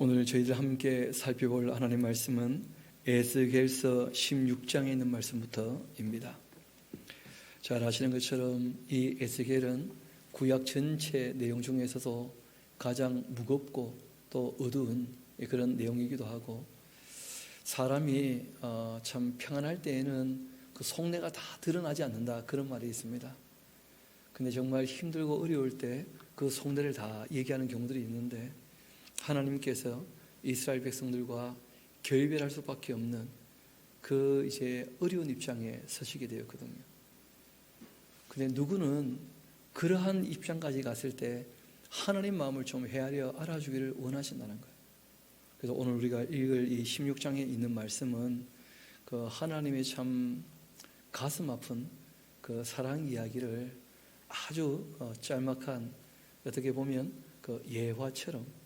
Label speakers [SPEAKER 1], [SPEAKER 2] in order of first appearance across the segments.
[SPEAKER 1] 오늘 저희들 함께 살펴볼 하나님의 말씀은 에스겔서 16장에 있는 말씀부터입니다. 잘 아시는 것처럼 이 에스겔은 구약 전체 내용 중에서도 가장 무겁고 또 어두운 그런 내용이기도 하고, 사람이 참 평안할 때에는 그 속내가 다 드러나지 않는다, 그런 말이 있습니다. 근데 정말 힘들고 어려울 때 그 속내를 다 얘기하는 경우들이 있는데, 하나님께서 이스라엘 백성들과 결별할 수밖에 없는 그 이제 어려운 입장에 서시게 되었거든요. 근데 누구는 그러한 입장까지 갔을 때 하나님 마음을 좀 헤아려 알아주기를 원하신다는 거예요. 그래서 오늘 우리가 읽을 이 16장에 있는 말씀은 그 하나님의 참 가슴 아픈 그 사랑 이야기를 아주 짤막한, 어떻게 보면 그 예화처럼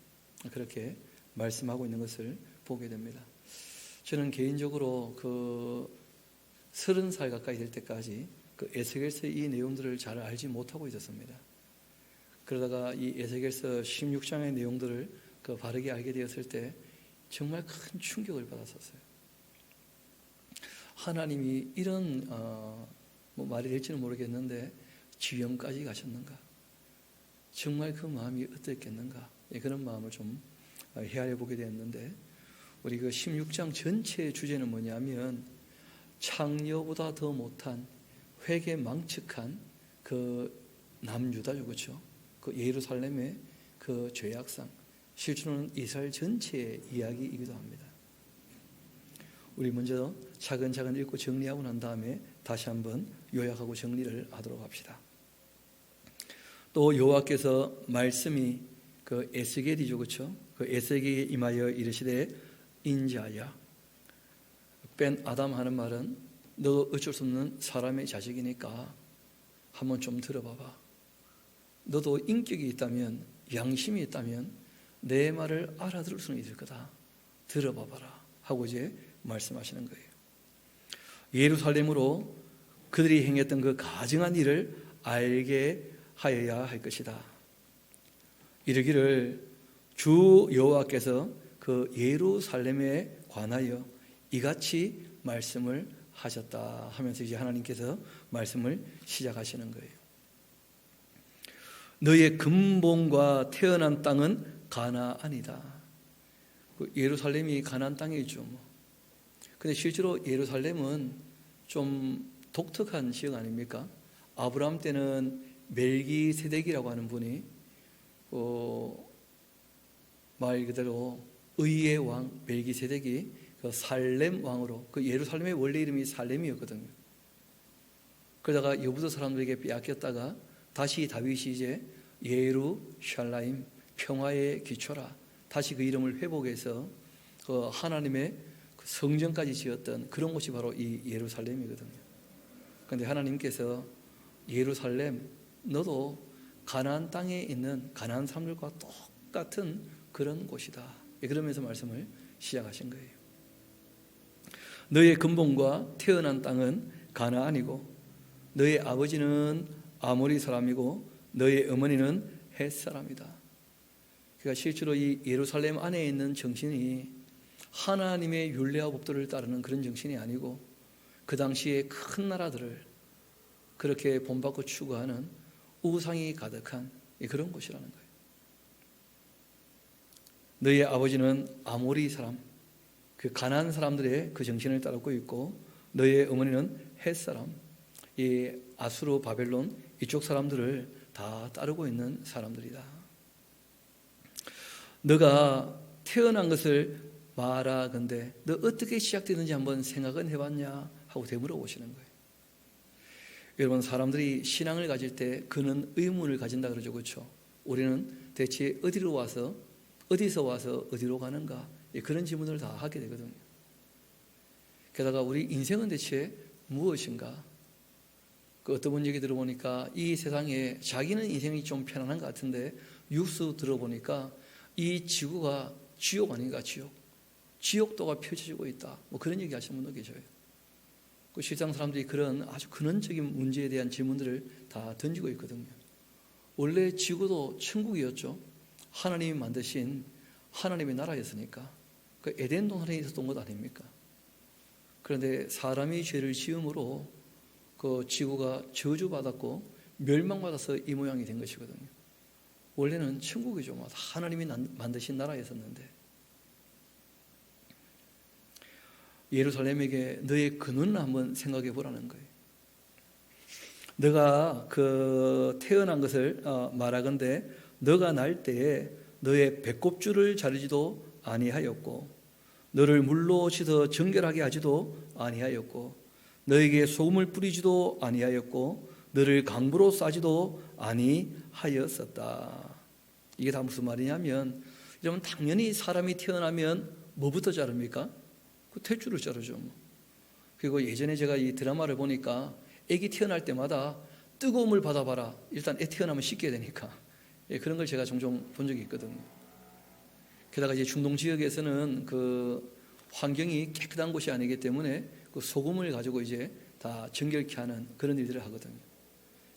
[SPEAKER 1] 그렇게 말씀하고 있는 것을 보게 됩니다. 저는 개인적으로 그 30살 가까이 될 때까지 그 에스겔서의 이 내용들을 잘 알지 못하고 있었습니다. 그러다가 이 에스겔서 16장의 내용들을 그 바르게 알게 되었을 때 정말 큰 충격을 받았었어요. 하나님이 이런 뭐 말이 될지는 모르겠는데 지형까지 가셨는가? 정말 그 마음이 어땠겠는가? 그런 마음을 좀 헤아려 보게 되었는데, 우리 그 16장 전체의 주제는 뭐냐면 창녀보다 더 못한 회개망측한 그 남유다죠, 그렇죠? 그 예루살렘의 그 죄악상, 실제로는 이스라엘 전체의 이야기이기도 합니다. 우리 먼저 차근차근 읽고 정리하고 난 다음에 다시 한번 요약하고 정리를 하도록 합시다. 또 여호와께서 말씀이 그 에스겔이죠, 그렇죠? 그 에스겔에 임하여 이르시되 인자야, 뺀 아담 하는 말은 너 어쩔 수 없는 사람의 자식이니까 한번 좀 들어봐봐. 너도 인격이 있다면, 양심이 있다면 내 말을 알아들을 수는 있을 거다. 들어봐봐라 하고 이제 말씀하시는 거예요. 예루살렘으로 그들이 행했던 그 가증한 일을 알게 하여야 할 것이다. 이르기를 주 여호와께서 그 예루살렘에 관하여 이같이 말씀을 하셨다 하면서 이제 하나님께서 말씀을 시작하시는 거예요. 너의 근본과 태어난 땅은 가나안이다. 그 예루살렘이 가나안 땅이죠. 근데 실제로 예루살렘은 좀 독특한 지역 아닙니까? 아브라함 때는 멜기세덱이라고 하는 분이 말 그대로 의의 왕 멜기세덱이 그 살렘 왕으로, 그 예루살렘의 원래 이름이 살렘이었거든요. 그러다가 여부도 사람들에게 빼앗겼다가 다시 다윗이 이제 예루샬라임, 평화의 기초라, 다시 그 이름을 회복해서 그 하나님의 그 성전까지 지었던 그런 곳이 바로 이 예루살렘이거든요. 그런데 하나님께서 예루살렘, 너도 가나안 땅에 있는 가나안 사람들과 똑같은 그런 곳이다. 그러면서 말씀을 시작하신 거예요. 너의 근본과 태어난 땅은 가나안이고 너의 아버지는 아모리 사람이고 너의 어머니는 헷 사람이다. 그러니까 실제로 이 예루살렘 안에 있는 정신이 하나님의 율례와 법도를 따르는 그런 정신이 아니고 그 당시에 큰 나라들을 그렇게 본받고 추구하는 우상이 가득한 그런 곳이라는 거예요. 너의 아버지는 아모리 사람, 그 가나안 사람들의 그 정신을 따르고 있고 너의 어머니는 헷 사람, 이 아수르 바벨론 이쪽 사람들을 다 따르고 있는 사람들이다. 너가 태어난 것을 말하건대 너 어떻게 시작되는지 한번 생각은 해봤냐 하고 되물어 보시는 거예요. 여러분, 사람들이 신앙을 가질 때 그는 의문을 가진다 그러죠, 그렇죠? 우리는 대체 어디서 와서 어디로 가는가, 그런 질문을 다 하게 되거든요. 게다가 우리 인생은 대체 무엇인가? 그 어떤 분 얘기 들어보니까 이 세상에 자기는 인생이 좀 편안한 것 같은데 뉴스 들어보니까 이 지구가 지옥 아닌가, 지옥도가 펼쳐지고 있다, 뭐 그런 얘기 하시는 분도 계셔요. 그 실상 사람들이 그런 아주 근원적인 문제에 대한 질문들을 다 던지고 있거든요. 원래 지구도 천국이었죠. 하나님이 만드신 하나님의 나라였으니까. 그 에덴 동산에 있었던 것 아닙니까? 그런데 사람이 죄를 지음으로 그 지구가 저주받았고 멸망받아서 이 모양이 된 것이거든요. 원래는 천국이죠. 하나님이 만드신 나라였었는데, 예루살렘에게 너의 근원을 한번 생각해 보라는 거예요. 너가 그 태어난 것을 말하건대 너가 날 때에 너의 배꼽줄을 자르지도 아니하였고 너를 물로 씻어 정결하게 하지도 아니하였고 너에게 소금을 뿌리지도 아니하였고 너를 강부로 싸지도 아니하였었다. 이게 다 무슨 말이냐면, 여러분 당연히 사람이 태어나면 뭐부터 자릅니까? 그 탯줄을 자르죠. 그리고 예전에 제가 이 드라마를 보니까 애기 태어날 때마다 뜨거운 물 받아봐라. 일단 애 태어나면 씻게 되니까. 그런 걸 제가 종종 본 적이 있거든요. 게다가 이제 중동 지역에서는 그 환경이 깨끗한 곳이 아니기 때문에 그 소금을 가지고 이제 다 정결케 하는 그런 일들을 하거든요.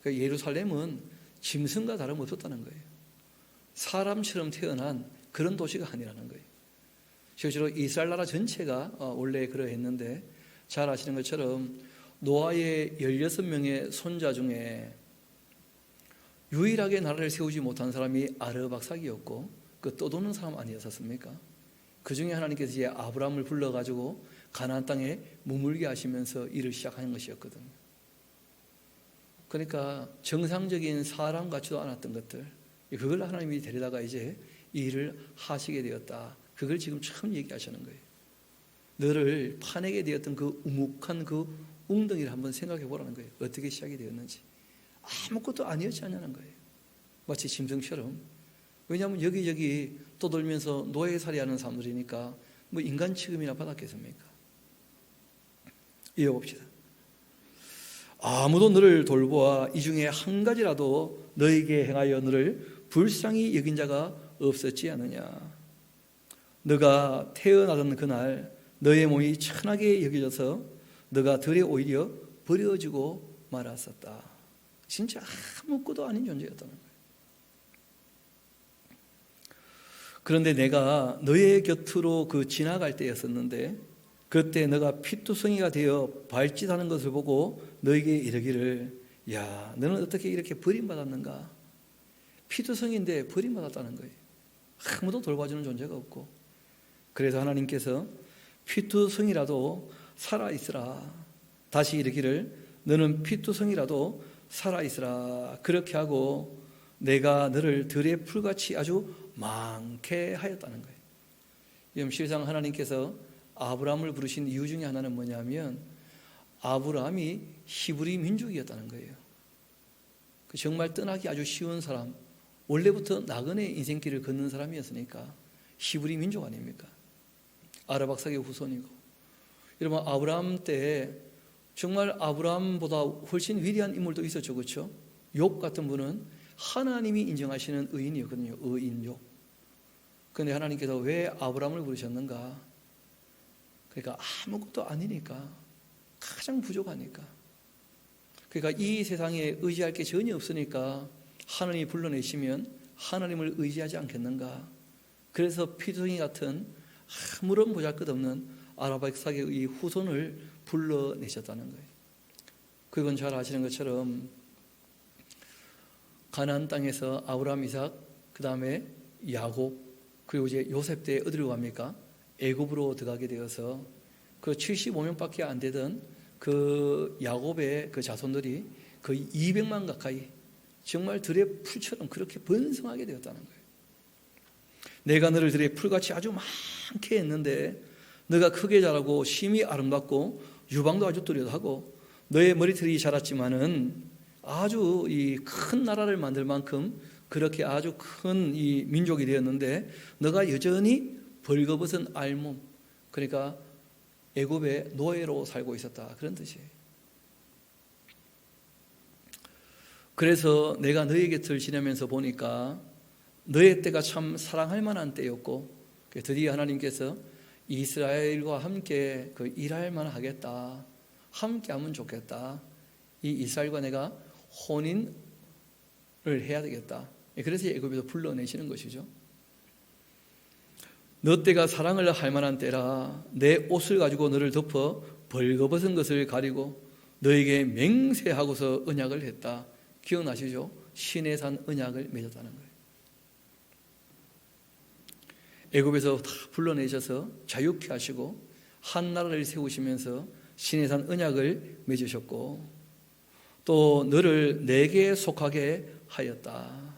[SPEAKER 1] 그러니까 예루살렘은 짐승과 다름없었다는 거예요. 사람처럼 태어난 그런 도시가 아니라는 거예요. 실제로 이스라엘 나라 전체가 원래 그러했는데, 잘 아시는 것처럼 노아의 16명의 손자 중에 유일하게 나라를 세우지 못한 사람이 아르박삭이었고, 그 떠도는 사람 아니었습니까? 그 중에 하나님께서 이제 아브라함을 불러가지고 가나안 땅에 머물게 하시면서 일을 시작하는 것이었거든요. 그러니까 정상적인 사람 같지도 않았던 것들, 그걸 하나님이 데려다가 이제 이 일을 하시게 되었다. 그걸 지금 처음 얘기하시는 거예요. 너를 파내게 되었던 그 우묵한 그 웅덩이를 한번 생각해 보라는 거예요. 어떻게 시작이 되었는지. 아무것도 아니었지 않냐는 거예요. 마치 짐승처럼. 왜냐하면 여기저기 떠돌면서 노예살이 하는 사람들이니까 뭐 인간 취급이나 받았겠습니까? 이어봅시다. 아무도 너를 돌보아 이 중에 한 가지라도 너에게 행하여 너를 불쌍히 여긴 자가 없었지 않느냐. 너가 태어나던 그날 너의 몸이 천하게 여겨져서 너가 들에 오히려 버려지고 말았었다. 진짜 아무것도 아닌 존재였다는 거예요. 그런데 내가 너의 곁으로 그 지나갈 때였었는데, 그때 너가 피투성이가 되어 발짓하는 것을 보고 너에게 이르기를, 야, 너는 어떻게 이렇게 버림받았는가? 피투성인데 버림받았다는 거예요. 아무도 돌봐주는 존재가 없고. 그래서 하나님께서 피투성이라도 살아있으라. 다시 이르기를, 너는 피투성이라도 살아있으라. 그렇게 하고 내가 너를 들의 풀같이 아주 많게 하였다는 거예요. 지금 실상 하나님께서 아브라함을 부르신 이유 중에 하나는 뭐냐면, 아브라함이 히브리 민족이었다는 거예요. 정말 떠나기 아주 쉬운 사람, 원래부터 나그네 인생길을 걷는 사람이었으니까 히브리 민족 아닙니까? 아르박삭의 후손이고. 여러분, 아브라함 때 정말 아브라함보다 훨씬 위대한 인물도 있었죠. 그렇죠? 욥 같은 분은 하나님이 인정하시는 의인이었거든요. 의인 욥. 그런데 하나님께서 왜 아브라함을 부르셨는가? 그러니까 아무것도 아니니까, 가장 부족하니까. 그러니까 이 세상에 의지할 게 전혀 없으니까 하나님이 불러내시면 하나님을 의지하지 않겠는가? 그래서 피투성이 같은 아무런 보잘것없는 아르박삭의 이 후손을 불러내셨다는 거예요. 그건 잘 아시는 것처럼 가나안 땅에서 아브라함, 이삭, 그 다음에 야곱, 그리고 이제 요셉 때 어디로 갑니까? 애굽으로 들어가게 되어서 그 75명밖에 안 되던 그 야곱의 그 자손들이 거의 200만 가까이 정말 들의 풀처럼 그렇게 번성하게 되었다는 거예요. 내가 너를 들의 풀같이 아주 많게 했는데 너가 크게 자라고 심히 아름답고 유방도 아주 뚜렷하고 너의 머리털이 자랐지만은 아주 이 큰 나라를 만들 만큼 그렇게 아주 큰 이 민족이 되었는데 너가 여전히 벌거벗은 알몸, 그러니까 애굽의 노예로 살고 있었다, 그런 뜻이에요. 그래서 내가 너의 곁을 지내면서 보니까 너의 때가 참 사랑할 만한 때였고, 드디어 하나님께서 이스라엘과 함께 그 일할 만하겠다, 함께 하면 좋겠다, 이 이스라엘과 내가 혼인을 해야 되겠다. 그래서 애굽에서 불러내시는 것이죠. 너 때가 사랑을 할 만한 때라. 내 옷을 가지고 너를 덮어 벌거벗은 것을 가리고 너에게 맹세하고서 언약을 했다. 기억나시죠? 신의 산 언약을 맺었다는 거예요. 애굽에서 다 불러내셔서 자유케 하시고 한 나라를 세우시면서 신의 산 언약을 맺으셨고 또 너를 내게 속하게 하였다.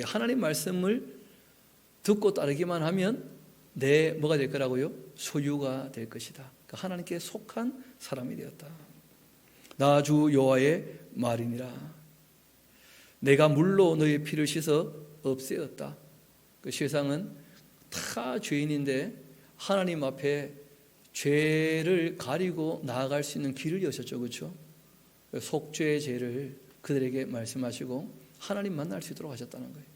[SPEAKER 1] 하나님 말씀을 듣고 따르기만 하면 내 뭐가 될 거라고요? 소유가 될 것이다. 그러니까 하나님께 속한 사람이 되었다. 나 주 여호와의 말이니라. 내가 물로 너의 피를 씻어 없애었다. 그 세상은 다 죄인인데 하나님 앞에 죄를 가리고 나아갈 수 있는 길을 여셨죠. 그렇죠? 속죄의 죄를 그들에게 말씀하시고 하나님 만날 수 있도록 하셨다는 거예요.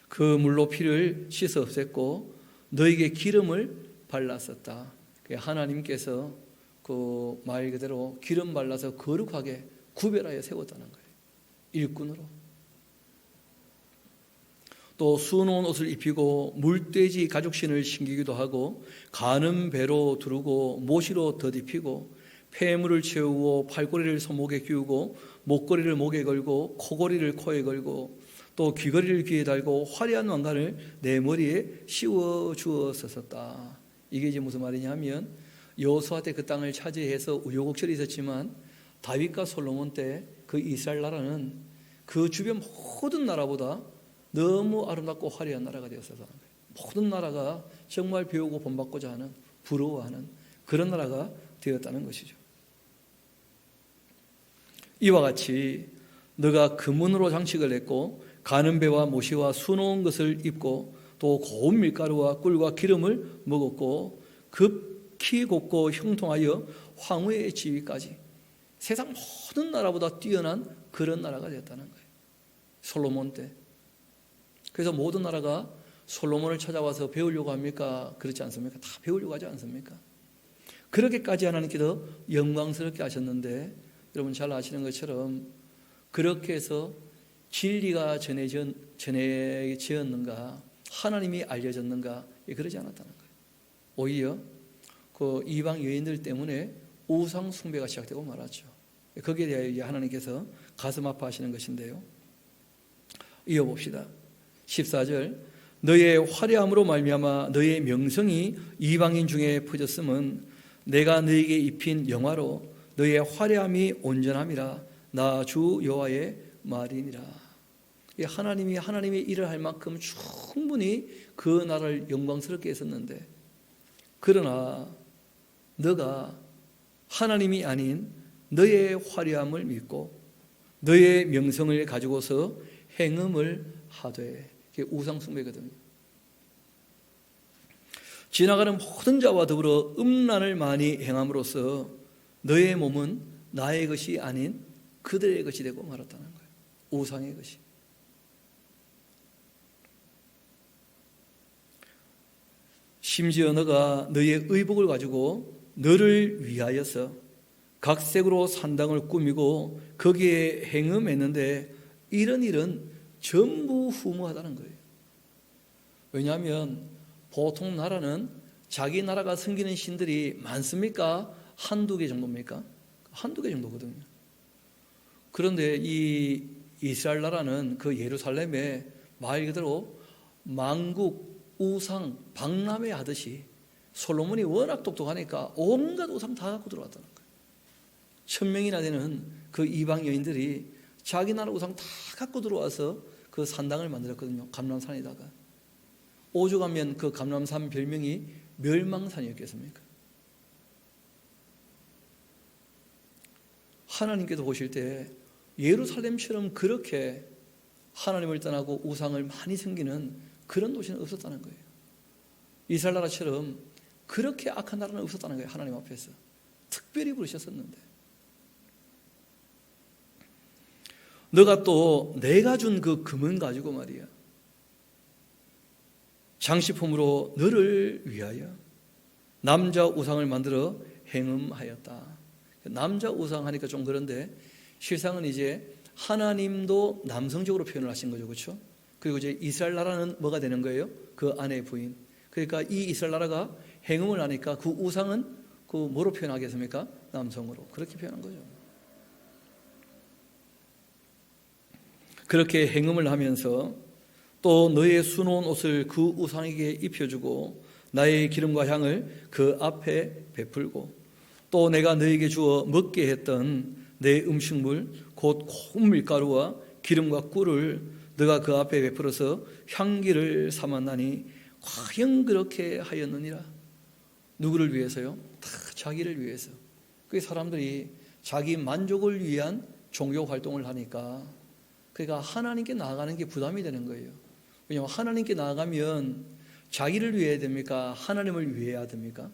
[SPEAKER 1] 그 물로 피를 씻어 없앴고 너에게 기름을 발랐었다. 하나님께서 그 말 그대로 기름 발라서 거룩하게 구별하여 세웠다는 거예요. 일꾼으로. 또 수놓은 옷을 입히고 물돼지 가죽신을 신기기도 하고 가는 배로 두르고 모시로 덧입히고 폐물을 채우고 팔걸이를 손목에 끼우고 목걸이를 목에 걸고 코걸이를 코에 걸고 또 귀걸이를 귀에 달고 화려한 왕관을 내 머리에 씌워 주었었다. 이게 이제 무슨 말이냐 하면 여호수아 때 그 땅을 차지해서 우여곡절이 있었지만 다윗과 솔로몬 때 그 이스라엘 나라는 그 주변 모든 나라보다 너무 아름답고 화려한 나라가 되었었다는 거예요. 모든 나라가 정말 배우고 본받고자 하는 부러워하는 그런 나라가 되었다는 것이죠. 이와 같이 너가 금은으로 장식을 했고 가는 배와 모시와 수놓은 것을 입고 또 고운 밀가루와 꿀과 기름을 먹었고 급히 곱고 형통하여 황후의 지위까지 세상 모든 나라보다 뛰어난 그런 나라가 되었다는 거예요. 솔로몬 때. 그래서 모든 나라가 솔로몬을 찾아와서 배우려고 합니까? 그렇지 않습니까? 다 배우려고 하지 않습니까? 그렇게까지 하나님께서 영광스럽게 하셨는데 여러분 잘 아시는 것처럼 그렇게 해서 진리가 전해졌는가 하나님이 알려졌는가 그러지 않았다는 거예요. 오히려 그 이방 여인들 때문에 우상 숭배가 시작되고 말았죠. 거기에 대하여 하나님께서 가슴 아파하시는 것인데요. 이어봅시다. 14절 너의 화려함으로 말미암아 너의 명성이 이방인 중에 퍼졌음은 내가 너에게 입힌 영화로 너의 화려함이 온전함이라 나 주 여호와의 말이니라. 하나님이 하나님의 일을 할 만큼 충분히 그 나라를 영광스럽게 했었는데 그러나 너가 하나님이 아닌 너의 화려함을 믿고 너의 명성을 가지고서 행음을 하되 그게 우상숭배거든요. 지나가는 모든 자와 더불어 음란을 많이 행함으로써 너의 몸은 나의 것이 아닌 그들의 것이 되고 말았다는 거예요. 우상의 것이. 심지어 너가 너의 의복을 가지고 너를 위하여서 각색으로 산당을 꾸미고 거기에 행음했는데 이런 일은 전부 후무하다는 거예요. 왜냐하면 보통 나라는 자기 나라가 섬기는 신들이 많습니까? 한두 개 정도입니까? 한두 개 정도거든요. 그런데 이 이스라엘 나라는 그 예루살렘에 말 그대로 만국 우상 박람회 하듯이 솔로몬이 워낙 똑똑하니까 온갖 우상 다 갖고 들어왔다는 거예요. 1000명이나 되는 그 이방 여인들이 자기 나라 우상 다 갖고 들어와서 그 산당을 만들었거든요. 감람산에다가. 오죽하면 그 감람산 별명이 멸망산이었겠습니까? 하나님께서 보실 때 예루살렘처럼 그렇게 하나님을 떠나고 우상을 많이 섬기는 그런 도시는 없었다는 거예요. 이스라엘 나라처럼 그렇게 악한 나라는 없었다는 거예요. 하나님 앞에서 특별히 부르셨었는데 너가 또 내가 준 그 금은 가지고 말이야 장식품으로 너를 위하여 남자 우상을 만들어 행음하였다. 남자 우상 하니까 좀 그런데 실상은 이제 하나님도 남성적으로 표현을 하신 거죠. 그렇죠? 그리고 이제 이스라엘 나라는 뭐가 되는 거예요? 그 아내의 부인. 그러니까 이 이스라엘 나라가 행음을 하니까 그 우상은 그 뭐로 표현하겠습니까? 남성으로. 그렇게 표현한 거죠. 그렇게 행음을 하면서 또 너의 수놓은 옷을 그 우상에게 입혀주고 나의 기름과 향을 그 앞에 베풀고 또 내가 너에게 주어 먹게 했던 내 음식물 곧 고운 밀가루와 기름과 꿀을 너가 그 앞에 베풀어서 향기를 삼았나니 과연 그렇게 하였느니라. 누구를 위해서요? 다 자기를 위해서. 그 사람들이 자기 만족을 위한 종교 활동을 하니까 그러니까 하나님께 나아가는 게 부담이 되는 거예요. 왜냐하면 하나님께 나아가면 자기를 위해야 됩니까? 하나님을 위해야 됩니까?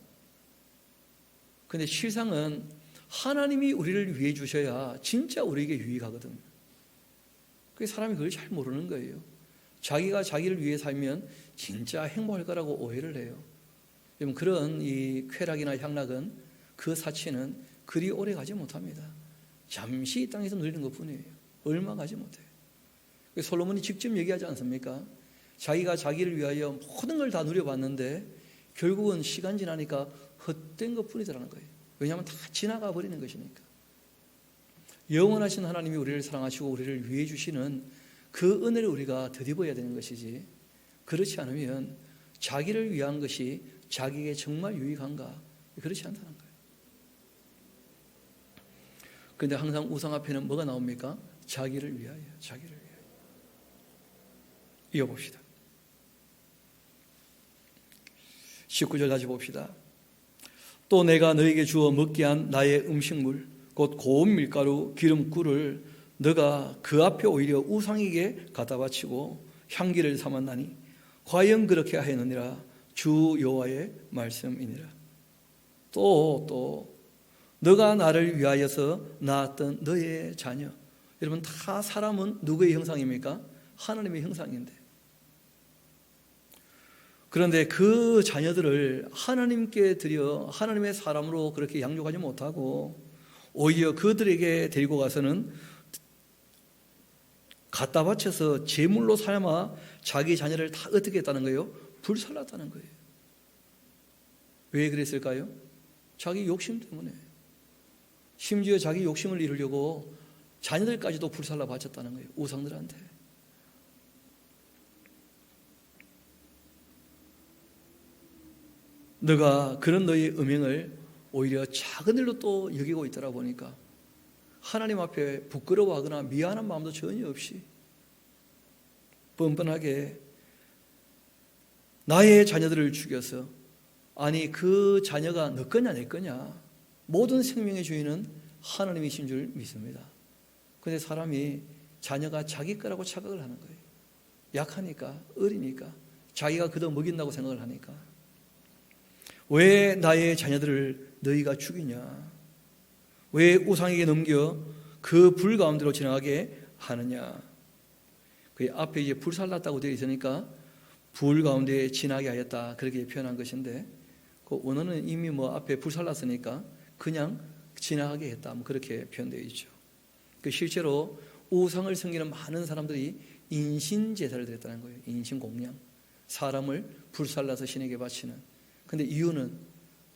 [SPEAKER 1] 근데 실상은 하나님이 우리를 위해 주셔야 진짜 우리에게 유익하거든요. 그 사람이 그걸 잘 모르는 거예요. 자기가 자기를 위해 살면 진짜 행복할 거라고 오해를 해요. 여러분, 그런 이 쾌락이나 향락은 그 사치는 그리 오래 가지 못합니다. 잠시 이 땅에서 누리는 것뿐이에요. 얼마 가지 못해요. 솔로몬이 직접 얘기하지 않습니까? 자기가 자기를 위하여 모든 걸 다 누려봤는데 결국은 시간 지나니까 헛된 것뿐이더라는 거예요. 왜냐하면 다 지나가 버리는 것이니까. 영원하신 하나님이 우리를 사랑하시고 우리를 위해 주시는 그 은혜를 우리가 덧입어야 되는 것이지, 그렇지 않으면 자기를 위한 것이 자기에게 정말 유익한가? 그렇지 않다는 거예요. 그런데 항상 우상 앞에는 뭐가 나옵니까? 자기를 위하여, 자기를 위하여. 이어봅시다. 19절 다시 봅시다. 또 내가 너에게 주어 먹게 한 나의 음식물 곧 고운 밀가루 기름 꿀을 너가 그 앞에 오히려 우상에게 갖다 바치고 향기를 삼았나니 과연 그렇게 하였느니라. 주 여호와의 말씀이니라. 또 너가 나를 위하여서 낳았던 너의 자녀. 여러분, 다 사람은 누구의 형상입니까? 하나님의 형상인데, 그런데 그 자녀들을 하나님께 드려 하나님의 사람으로 그렇게 양육하지 못하고 오히려 그들에게 데리고 가서는 갖다 바쳐서 제물로 삼아 자기 자녀를 다 어떻게 했다는 거예요? 불살랐다는 거예요. 왜 그랬을까요? 자기 욕심 때문에. 심지어 자기 욕심을 이루려고 자녀들까지도 불살라 바쳤다는 거예요. 우상들한테. 너가 그런 너의 음행을 오히려 작은 일로 또 여기고 있더라 보니까 하나님 앞에 부끄러워하거나 미안한 마음도 전혀 없이 뻔뻔하게 나의 자녀들을 죽여서, 아니 그 자녀가 너 거냐 내 거냐, 모든 생명의 주인은 하나님이신 줄 믿습니다. 그런데 사람이 자녀가 자기 거라고 착각을 하는 거예요. 약하니까, 어리니까, 자기가 그도 먹인다고 생각을 하니까. 왜 나의 자녀들을 너희가 죽이냐? 왜 우상에게 넘겨 그 불 가운데로 지나가게 하느냐? 그 앞에 이제 불살랐다고 되어 있으니까 불 가운데 지나게 하였다, 그렇게 표현한 것인데, 그 원어는 이미 뭐 앞에 불살랐으니까 그냥 지나가게 했다, 뭐 그렇게 표현되어 있죠. 그 실제로 우상을 섬기는 많은 사람들이 인신 제사를 드렸다는 거예요. 인신 공양, 사람을 불살라서 신에게 바치는. 근데 이유는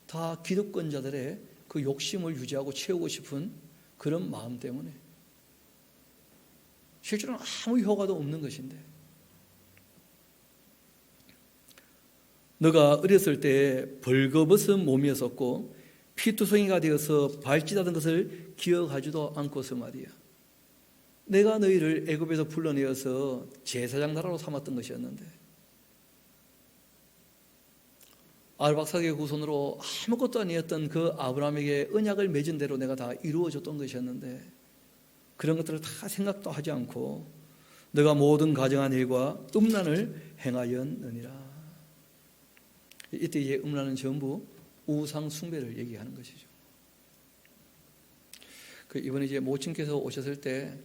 [SPEAKER 1] 다 기득권자들의 그 욕심을 유지하고 채우고 싶은 그런 마음 때문에, 실제로는 아무 효과도 없는 것인데, 너가 어렸을 때 벌거벗은 몸이었었고 피투성이가 되어서 발짓하던 것을 기억하지도 않고서 말이야, 내가 너희를 애굽에서 불러내어서 제사장 나라로 삼았던 것이었는데, 아르박사의 후손으로 아무것도 아니었던 그 아브라함에게 언약을 맺은 대로 내가 다 이루어줬던 것이었는데, 그런 것들을 다 생각도 하지 않고 너가 모든 가정한 일과 음란을 행하였느니라. 이때 이제 음란은 전부 우상 숭배를 얘기하는 것이죠. 이번에 이제 모친께서 오셨을 때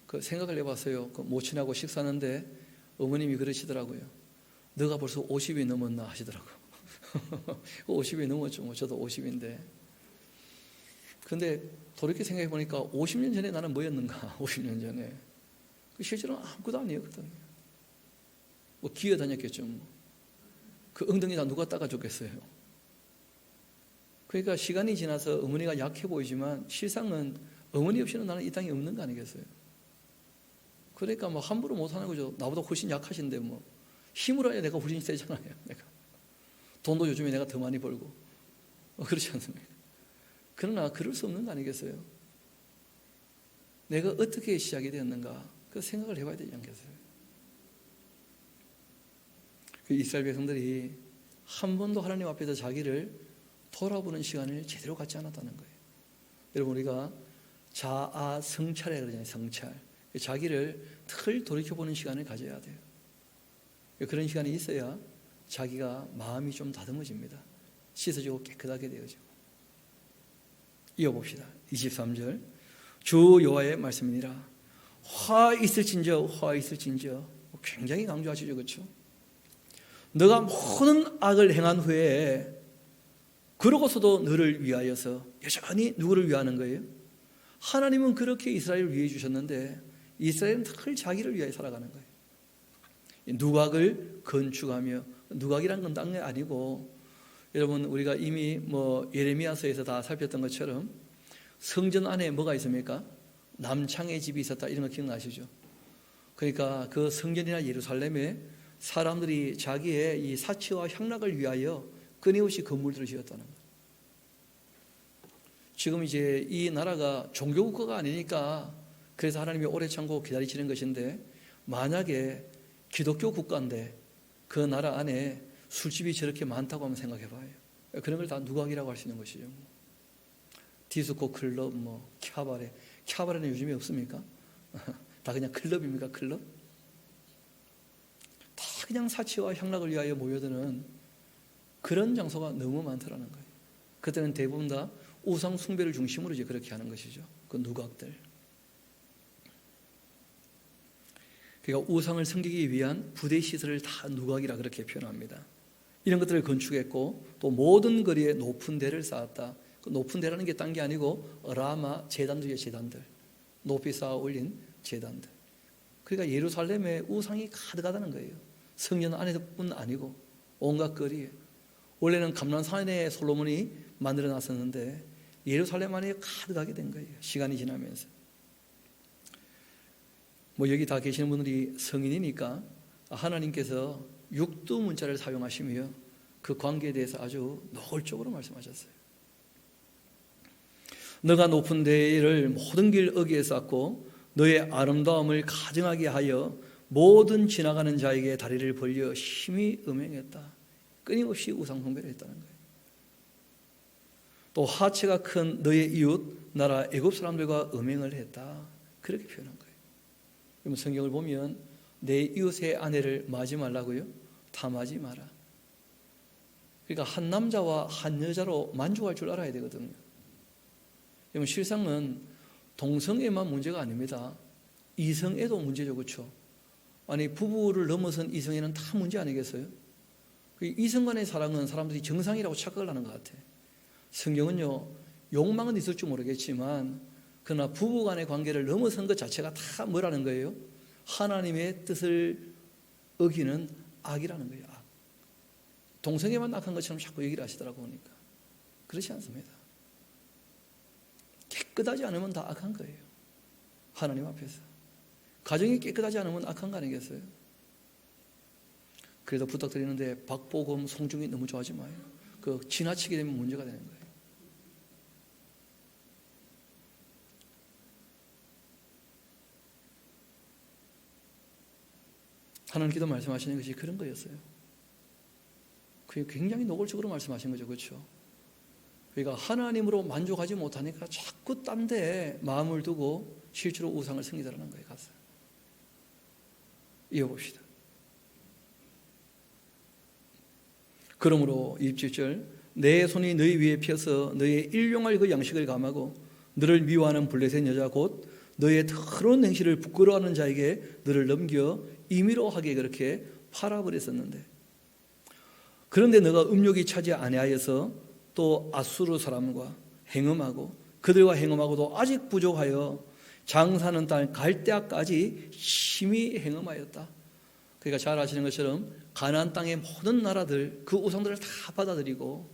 [SPEAKER 1] 그 생각을 해봤어요. 그 모친하고 식사하는데 어머님이 그러시더라고요. 너가 벌써 50이 넘었나 하시더라고요. 50이 넘었죠. 뭐 저도 50인데. 근데 돌이켜 생각해 보니까 50년 전에 나는 뭐였는가? 50년 전에. 실제로는 아무것도 아니었거든요. 뭐 기어다녔겠죠. 그 엉덩이 다 누가 닦아줬겠어요. 그러니까 시간이 지나서 어머니가 약해 보이지만 실상은 어머니 없이는 나는 이 땅에 없는 거 아니겠어요? 그러니까 뭐 함부로 못하는 거죠. 나보다 훨씬 약하신데 뭐 힘으로 해야 내가 훨씬 세잖아요. 내가 돈도 요즘에 내가 더 많이 벌고 그렇지 않습니까? 그러나 그럴 수 없는 거 아니겠어요? 내가 어떻게 시작이 되었는가 그 생각을 해봐야 되지 않겠어요? 그 이스라엘 백성들이 한 번도 하나님 앞에서 자기를 돌아보는 시간을 제대로 갖지 않았다는 거예요. 여러분 우리가 자아 성찰이라고 그러잖아요. 성찰. 자기를 덜 돌이켜보는 시간을 가져야 돼요. 그런 시간이 있어야 자기가 마음이 좀 다듬어집니다. 씻어지고 깨끗하게 되어지고. 이어봅시다. 23절 주 여호와의 말씀이니라 화 있을진저 화 있을진저. 굉장히 강조하시죠. 그렇죠? 너가 모든 악을 행한 후에 그러고서도 너를 위하여서 여전히 누구를 위하는 거예요? 하나님은 그렇게 이스라엘을 위해 주셨는데 이스라엘은 늘 자기를 위하여 살아가는 거예요. 누각을 건축하며 누각이란 건 딴 게 아니고 여러분 우리가 이미 뭐 예레미야서에서 다 살폈던 것처럼 성전 안에 뭐가 있습니까? 남창의 집이 있었다 이런 거 기억나시죠? 그러니까 그 성전이나 예루살렘에 사람들이 자기의 이 사치와 향락을 위하여 끊임없이 건물들을 지었다는 거예요. 지금 이제 이 나라가 종교국가가 아니니까 그래서 하나님이 오래 참고 기다리시는 것인데 만약에 기독교 국가인데 그 나라 안에 술집이 저렇게 많다고 한번 생각해 봐요. 그런 걸 다 누각이라고 할 수 있는 것이죠. 디스코 클럽, 뭐 캬바레는 요즘에 없습니까? 다 그냥 클럽입니까? 클럽? 다 그냥 사치와 향락을 위하여 모여드는 그런 장소가 너무 많더라는 거예요. 그때는 대부분 다 우상 숭배를 중심으로 이제 그렇게 하는 것이죠. 그 누각들. 그러니까 우상을 섬기기 위한 부대 시설을 다 누각이라 그렇게 표현합니다. 이런 것들을 건축했고 또 모든 거리에 높은 대를 쌓았다. 그 높은 대라는 게 딴 게 아니고 라마 제단들이에요. 제단들. 높이 쌓아 올린 제단들. 그러니까 예루살렘에 우상이 가득하다는 거예요. 성전 안에뿐 아니고 온갖 거리에. 원래는 감람산에 솔로몬이 만들어 놨었는데 예루살렘 안에 가득하게 된 거예요. 시간이 지나면서. 뭐 여기 다 계시는 분들이 성인이니까 하나님께서 육두 문자를 사용하시며 그 관계에 대해서 아주 노골적으로 말씀하셨어요. 너가 높은 데를 모든 길 어귀에 쌓고 너의 아름다움을 가증하게 하여 모든 지나가는 자에게 다리를 벌려 심히 음행했다. 끊임없이 우상 숭배를 했다는 거예요. 또 하체가 큰 너의 이웃 나라 애굽 사람들과 음행을 했다. 그렇게 표현한 거예요. 그러면 성경을 보면 내 이웃의 아내를 마지 말라고요? 탐하지 마라. 그러니까 한 남자와 한 여자로 만족할 줄 알아야 되거든요. 그러면 실상은 동성애만 문제가 아닙니다. 이성애도 문제죠. 그렇죠? 아니 부부를 넘어선 이성애는 다 문제 아니겠어요? 이성 간의 사랑은 사람들이 정상이라고 착각을 하는 것 같아요. 성경은요 욕망은 있을지 모르겠지만 그러나 부부 간의 관계를 넘어선 것 자체가 다 뭐라는 거예요? 하나님의 뜻을 어기는 악이라는 거예요. 악. 동성애만 악한 것처럼 자꾸 얘기를 하시더라고 보니까 그렇지 않습니다. 깨끗하지 않으면 다 악한 거예요. 하나님 앞에서. 가정이 깨끗하지 않으면 악한 거 아니겠어요? 그래도 부탁드리는데 박보검, 송중기 너무 좋아하지 마요. 그 지나치게 되면 문제가 되는 거예요. 하나님께서 말씀하시는 것이 그런 거였어요. 그게 굉장히 노골적으로 말씀하신 거죠. 그렇죠? 그러니까 하나님으로 만족하지 못하니까 자꾸 딴 데에 마음을 두고 실제로 우상을 섬기더라는 거예요. 가서. 이어봅시다. 그러므로 27절 내 손이 너희 위에 펴서 너의 일용할 그 양식을 감하고 너를 미워하는 블레셋 여자 곧 너의 더러운 행실을 부끄러워하는 자에게 너를 넘겨 임의로 하게 그렇게 팔아버렸었는데 그런데 너가 음욕이 차지 아니하여서 또 아수르 사람과 행음하고 그들과 행음하고도 아직 부족하여 장사하는 땅 갈대아까지 심히 행음하였다. 그러니까 잘 아시는 것처럼 가나안 땅의 모든 나라들 그 우상들을 다 받아들이고,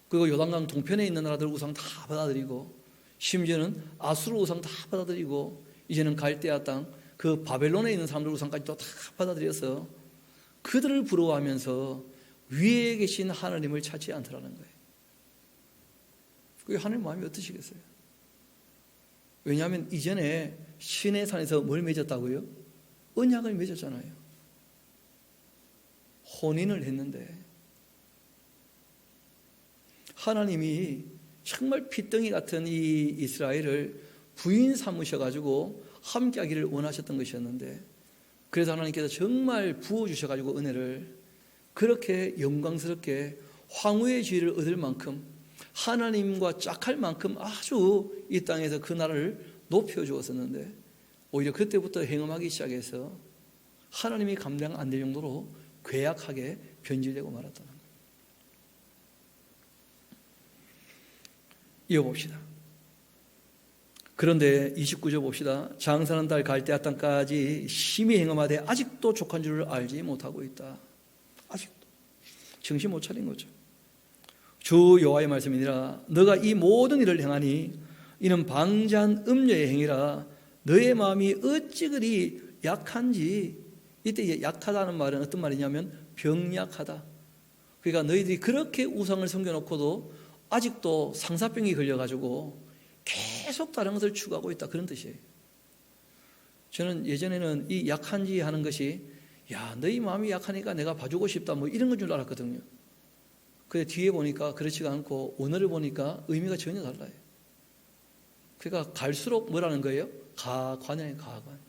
[SPEAKER 1] 그리고 요단강 동편에 있는 나라들 우상 다 받아들이고, 심지어는 아수르 우상 다 받아들이고, 이제는 갈대아 땅 그 바벨론에 있는 사람들 우상까지도 다 받아들여서 그들을 부러워하면서 위에 계신 하나님을 찾지 않더라는 거예요. 그게 하나님 마음이 어떠시겠어요? 왜냐하면 이전에 시내 산에서 뭘 맺었다고요? 언약을 맺었잖아요. 혼인을 했는데 하나님이 정말 핏덩이 같은 이 이스라엘을 부인 삼으셔가지고 함께하기를 원하셨던 것이었는데, 그래서 하나님께서 정말 부어주셔가지고 은혜를 그렇게 영광스럽게 황후의 지위를 얻을 만큼, 하나님과 짝할 만큼 아주 이 땅에서 그 나라를 높여주었었는데, 오히려 그때부터 행음하기 시작해서 하나님이 감당 안 될 정도로 괴악하게 변질되고 말았다는 거예요. 이어봅시다. 그런데 29절 봅시다. 장사하는 달 갈대아 땅까지 심히 행음하되 아직도 족한 줄을 알지 못하고 있다. 아직도 정신 못 차린 거죠. 주 여호와의 말씀이니라. 너가 이 모든 일을 행하니 이는 방자한 음녀의 행위라. 너의 마음이 어찌 그리 약한지. 이때 약하다는 말은 어떤 말이냐면 병약하다. 그러니까 너희들이 그렇게 우상을 섬겨놓고도 아직도 상사병이 걸려가지고 계속 다른 것을 추구하고 있다, 그런 뜻이에요. 저는 예전에는 이 약한지 하는 것이, 야, 너희 마음이 약하니까 내가 봐주고 싶다, 뭐 이런 건 줄 알았거든요. 근데 뒤에 보니까 그렇지가 않고 원어를 보니까 의미가 전혀 달라요. 그러니까 갈수록 뭐라는 거예요? 가관이에요, 가관.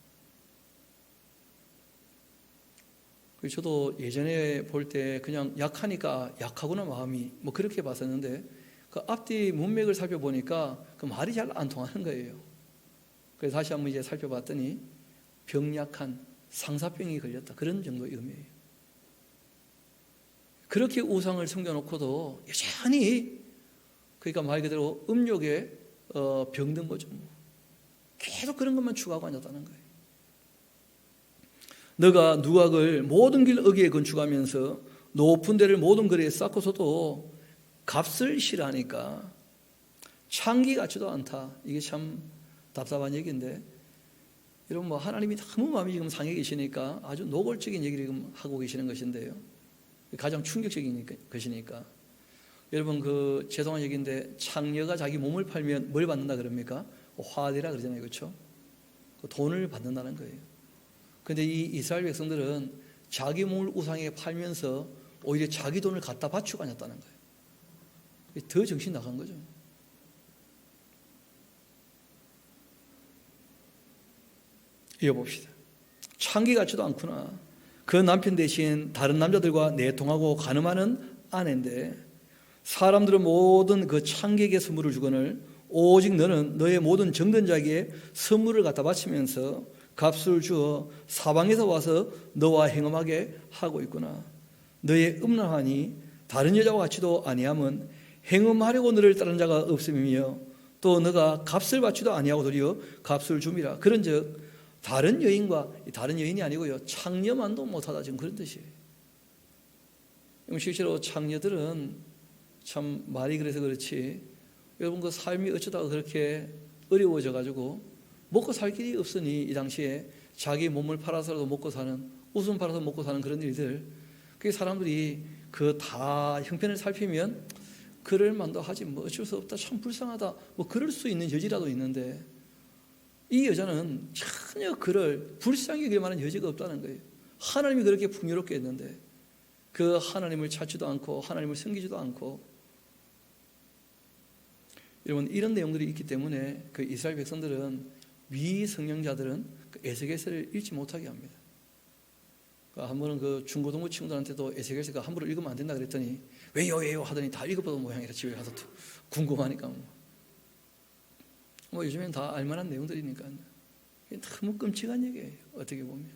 [SPEAKER 1] 저도 예전에 볼 때 그냥 약하니까 약하구나 마음이, 뭐 그렇게 봤었는데, 그 앞뒤 문맥을 살펴보니까 그 말이 잘 안 통하는 거예요. 그래서 다시 한번 이제 살펴봤더니 병약한 상사병이 걸렸다, 그런 정도의 의미예요. 그렇게 우상을 숨겨놓고도 여전히, 그러니까 말 그대로 음욕에 병든 거죠. 계속 그런 것만 추구하고 앉았다는 거예요. 너가 누각을 모든 길 어귀에 건축하면서 높은 데를 모든 거리에 쌓고서도 값을 싫어하니까 창기 같지도 않다. 이게 참 답답한 얘기인데, 여러분 뭐 하나님이 너무 마음이 지금 상해 계시니까 아주 노골적인 얘기를 지금 하고 계시는 것인데요. 가장 충격적인 것이니까. 여러분 그 죄송한 얘기인데, 창녀가 자기 몸을 팔면 뭘 받는다 그럽니까? 화대라 그러잖아요, 그렇죠? 돈을 받는다는 거예요. 그런데 이 이스라엘 백성들은 자기 몸을 우상에 팔면서 오히려 자기 돈을 갖다 바치고 다녔다는 거예요. 더 정신 나간 거죠. 이어봅시다. 창기 같지도 않구나. 그 남편 대신 다른 남자들과 내통하고 가늠하는 아내인데, 사람들은 모든 그 창기에게 선물을 주거늘 오직 너는 너의 모든 정든 자에게 선물을 갖다 바치면서 값을 주어 사방에서 와서 너와 행음하게 하고 있구나. 너의 음란하니 다른 여자와 같이도 아니함은 행음하려고 너를 따른 자가 없음이며, 또 너가 값을 바치도 아니하고 도리어 값을 줌이라. 그런즉 다른 여인과, 다른 여인이 아니고요, 창녀만도 못하다, 지금 그런 뜻이에요. 실제로 창녀들은 참 말이 그래서 그렇지, 여러분 그 삶이 어쩌다가 그렇게 어려워져 가지고 먹고 살 길이 없으니 이 당시에 자기 몸을 팔아서라도 먹고 사는, 웃음 팔아서 먹고 사는 그런 일들, 그 사람들이 그 다 형편을 살피면 그럴 만도 하지, 뭐 어쩔 수 없다, 참 불쌍하다, 뭐 그럴 수 있는 여지라도 있는데, 이 여자는 전혀 그를 불쌍히 여길 만한 여지가 없다는 거예요. 하나님이 그렇게 풍요롭게 했는데 그 하나님을 찾지도 않고 하나님을 섬기지도 않고. 여러분 이런 내용들이 있기 때문에 그 이스라엘 백성들은, 미성령자들은 그 에스겔서를 읽지 못하게 합니다. 한 번은 그 중고등부 친구들한테도 에스겔서가 함부로 읽으면 안 된다 그랬더니 왜요 하더니 다 읽어보던 모양이라 집에 가서 궁금하니까 뭐 요즘엔 다 알만한 내용들이니까. 너무 끔찍한 얘기예요, 어떻게 보면.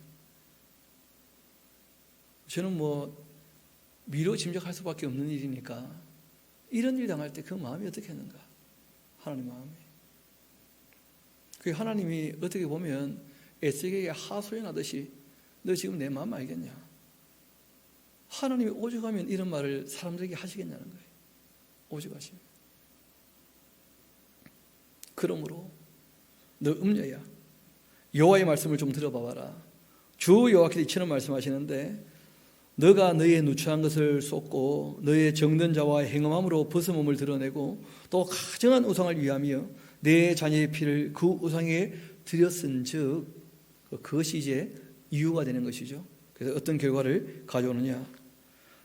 [SPEAKER 1] 저는 뭐 미로 짐작할 수밖에 없는 일이니까, 이런 일 당할 때 그 마음이 어떻게 했는가, 하나님 마음이. 그 하나님이 어떻게 보면 에스겔에게 하소연하듯이 너 지금 내 마음 알겠냐? 하나님이 오죽하면 이런 말을 사람들에게 하시겠냐는 거예요. 오죽하시면. 그러므로 너 음녀야, 여호와의 말씀을 좀 들어봐봐라. 주 여호와께서 이처럼 말씀하시는데, 너가 너의 누추한 것을 쏟고 너의 정든 자와 행음함으로 벗어몸을 드러내고 또 가정한 우상을 위하며 내 자녀의 피를 그 우상에 드렸은즉, 그것이 이제 이유가 되는 것이죠. 그래서 어떤 결과를 가져오느냐?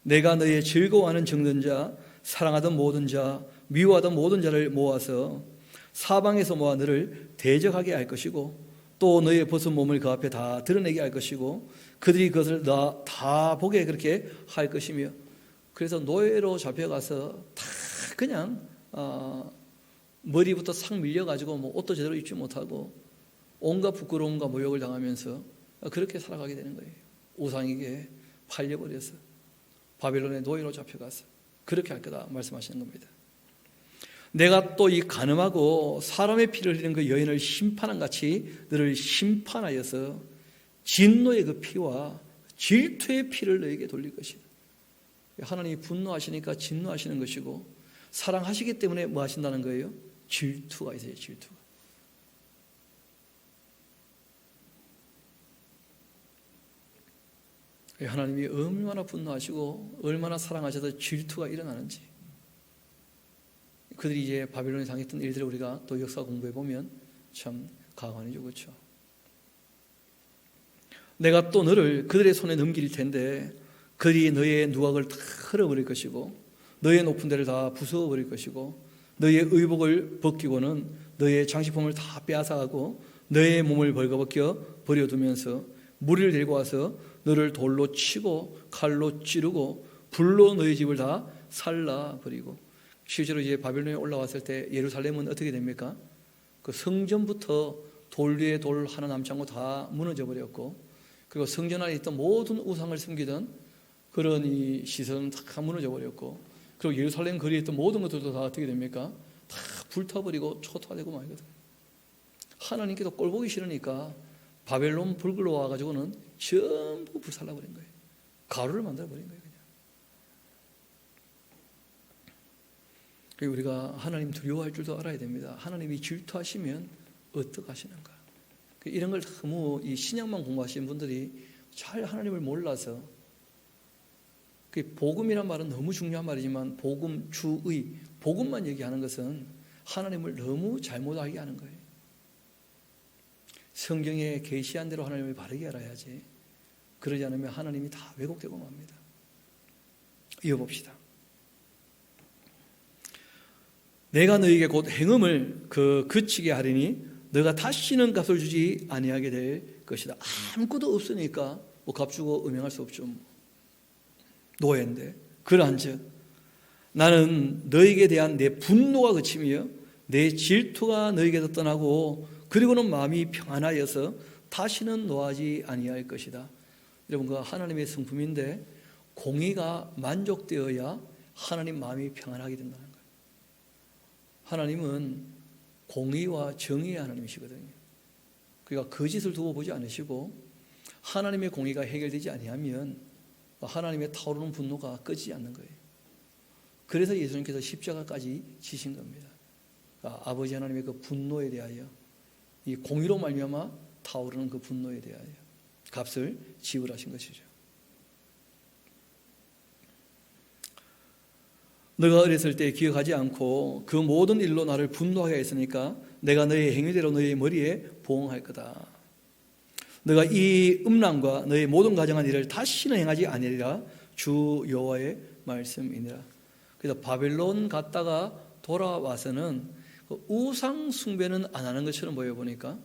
[SPEAKER 1] 내가 너의 즐거워하는 정든 자, 사랑하던 모든 자, 미워하던 모든 자를 모아서 사방에서 모아 너를 대적하게 할 것이고, 또 너의 벗은 몸을 그 앞에 다 드러내게 할 것이고, 그들이 그것을 다 보게 그렇게 할 것이며, 그래서 노예로 잡혀가서 다 그냥 머리부터 싹 밀려가지고 뭐 옷도 제대로 입지 못하고 온갖 부끄러움과 모욕을 당하면서 그렇게 살아가게 되는 거예요. 우상에게 팔려버려서 바벨론의 노예로 잡혀가서 그렇게 할 거다 말씀하시는 겁니다. 내가 또 이 간음하고 사람의 피를 흘리는 그 여인을 심판한 같이 너를 심판하여서 진노의 그 피와 질투의 피를 너에게 돌릴 것이다. 하나님이 분노하시니까 진노하시는 것이고, 사랑하시기 때문에 뭐 하신다는 거예요? 질투가 있어요. 질투가. 하나님이 얼마나 분노하시고 얼마나 사랑하셔서 질투가 일어나는지, 그들이 이제 바벨론에 당했던 일들을 우리가 또 역사 공부해 보면 참 가관이죠. 그렇죠? 내가 또 너를 그들의 손에 넘길 텐데, 그들이 너의 누각을 다 흘러버릴 것이고 너의 높은 데를 다 부숴버릴 것이고, 너의 의복을 벗기고는 너의 장식품을 다 빼앗아가고 너의 몸을 벌거벗겨 버려두면서 무리를 데리고 와서 너를 돌로 치고 칼로 찌르고 불로 너희 집을 다 살라버리고. 실제로 이제 바벨론에 올라왔을 때 예루살렘은 어떻게 됩니까? 그 성전부터 돌 위에 돌 하나 남지 않고 다 무너져 버렸고, 그리고 성전 안에 있던 모든 우상을 숨기던 그런 이 시설은 다 무너져 버렸고, 그리고 예루살렘 거리에 있던 모든 것들도 다 어떻게 됩니까? 다 불타버리고 초토화되고 말거든. 하나님께도 꼴보기 싫으니까 바벨론 불굴로 와가지고는 전부 불살라버린 거예요. 가루를 만들어버린 거예요. 그리고 우리가 하나님 두려워할 줄도 알아야 됩니다. 하나님이 질투하시면 어떡하시는가? 이런 걸 너무 이 신약만 공부하시는 분들이 잘 하나님을 몰라서, 복음이란 말은 너무 중요한 말이지만 복음, 주의, 복음만 얘기하는 것은 하나님을 너무 잘못 알게 하는 거예요. 성경에 계시한 대로 하나님을 바르게 알아야지, 그러지 않으면 하나님이 다 왜곡되고 맙니다. 이어봅시다. 내가 너에게 곧 행음을 그치게 하리니 너가 다시는 값을 주지 아니하게 될 것이다. 아무것도 없으니까 뭐 값 주고 음행할 수 없죠. 노예인데. 그러한즉 나는 너에게 대한 내 분노가 그치며 내 질투가 너에게서 떠나고, 그리고는 마음이 평안하여서 다시는 노하지 아니할 것이다. 여러분, 그 하나님의 성품인데 공의가 만족되어야 하나님 마음이 평안하게 된다는 거예요. 하나님은 공의와 정의의 하나님이시거든요. 그러니까 거짓을 두고 보지 않으시고, 하나님의 공의가 해결되지 아니하면 하나님의 타오르는 분노가 꺼지지 않는 거예요. 그래서 예수님께서 십자가까지 지신 겁니다. 그러니까 아버지 하나님의 그 분노에 대하여, 이 공의로 말미암아 타오르는 그 분노에 대하여 값을 지불하신 것이죠. 너가 어렸을 때 기억하지 않고 그 모든 일로 나를 분노하게 했으니까 내가 너의 행위대로 너의 머리에 보응할 거다. 너가 이 음란과 너의 모든 가정한 일을 다시는 행하지 아니리라 주 여호와의 말씀이니라. 그래서 바벨론 갔다가 돌아와서는 우상 숭배는 안 하는 것처럼 보여보니까,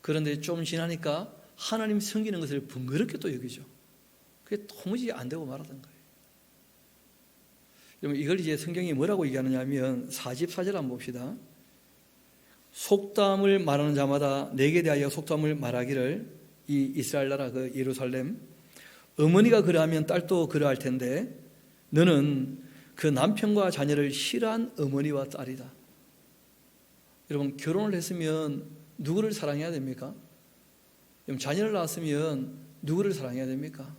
[SPEAKER 1] 그런데 좀 지나니까 하나님 섬기는 것을 번거롭게 또 여기죠. 그게 도무지 안 되고 말았던 거예요. 여러분, 이걸 이제 성경이 뭐라고 얘기하느냐 하면 44절 한번 봅시다. 속담을 말하는 자마다 내게 대하여 속담을 말하기를, 이 이스라엘 나라 그 예루살렘, 어머니가 그러하면 딸도 그러할 텐데 너는 그 남편과 자녀를 싫어한 어머니와 딸이다. 여러분, 결혼을 했으면 누구를 사랑해야 됩니까? 여러분, 자녀를 낳았으면 누구를 사랑해야 됩니까?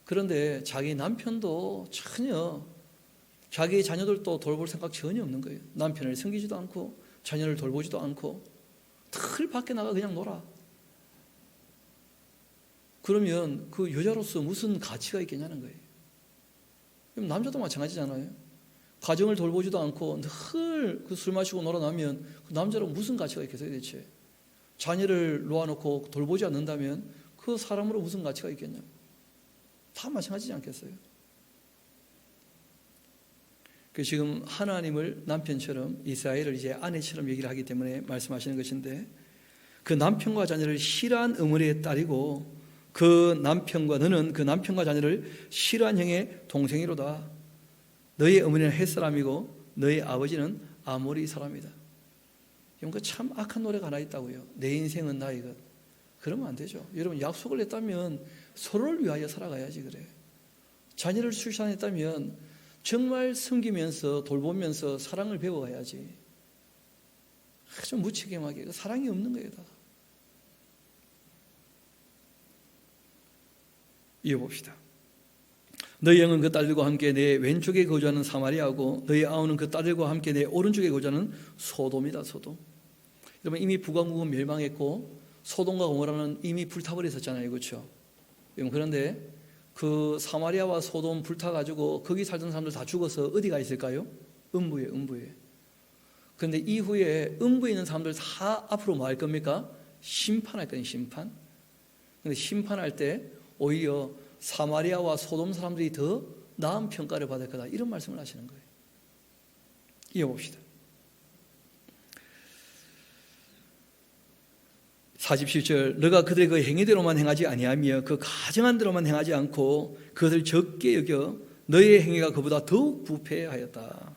[SPEAKER 1] 그런데 자기 남편도 전혀, 자기 자녀들도 돌볼 생각 전혀 없는 거예요. 남편을 섬기지도 않고 자녀를 돌보지도 않고 틀 밖에 나가 그냥 놀아. 그러면 그 여자로서 무슨 가치가 있겠냐는 거예요. 그럼 남자도 마찬가지잖아요. 가정을 돌보지도 않고 늘 그 술 마시고 놀아나면 그 남자로 무슨 가치가 있겠어요 대체. 자녀를 놓아놓고 돌보지 않는다면 그 사람으로 무슨 가치가 있겠냐. 다 마찬가지지 않겠어요. 그 지금 하나님을 남편처럼, 이스라엘을 이제 아내처럼 얘기를 하기 때문에 말씀하시는 것인데, 그 남편과 자녀를 싫어한 어머니의 딸이고 너는 그 남편과 자녀를 싫어한 형의 동생이로다. 너희 어머니는 헷 사람이고 너희 아버지는 아모리 사람이다. 여러분, 참 악한 노래가 하나 있다고요. 내 인생은 나의 것. 그러면 안 되죠. 여러분, 약속을 했다면 서로를 위하여 살아가야지. 그래. 자녀를 출산했다면 정말 섬기면서 돌보면서 사랑을 배워가야지. 아주 무책임하게 사랑이 없는 거예요. 다. 이어봅시다. 너희 영은 그 딸들과 함께 내 왼쪽에 거주하는 사마리아고 너희 아우는 그 딸들과 함께 내 오른쪽에 거주하는 소돔이다. 소돔. 여러분, 이미 북왕국은 멸망했고 소돔과 고모라는 이미 불타버려 있었잖아요. 그렇죠? 그런데 그 사마리아와 소돔 불타가지고 거기 살던 사람들 다 죽어서 어디가 있을까요? 음부에. 그런데 이후에 음부에 있는 사람들 다 앞으로 뭐 할 겁니까? 심판할 거예요. 심판. 그런데 심판할 때 오히려 사마리아와 소돔 사람들이 더 나은 평가를 받을 거다. 이런 말씀을 하시는 거예요. 이어봅시다. 47절, 너가 그들의 그 행위대로만 행하지 아니하며 그 가정한 대로만 행하지 않고 그것을 적게 여겨 너의 행위가 그보다 더욱 부패하였다.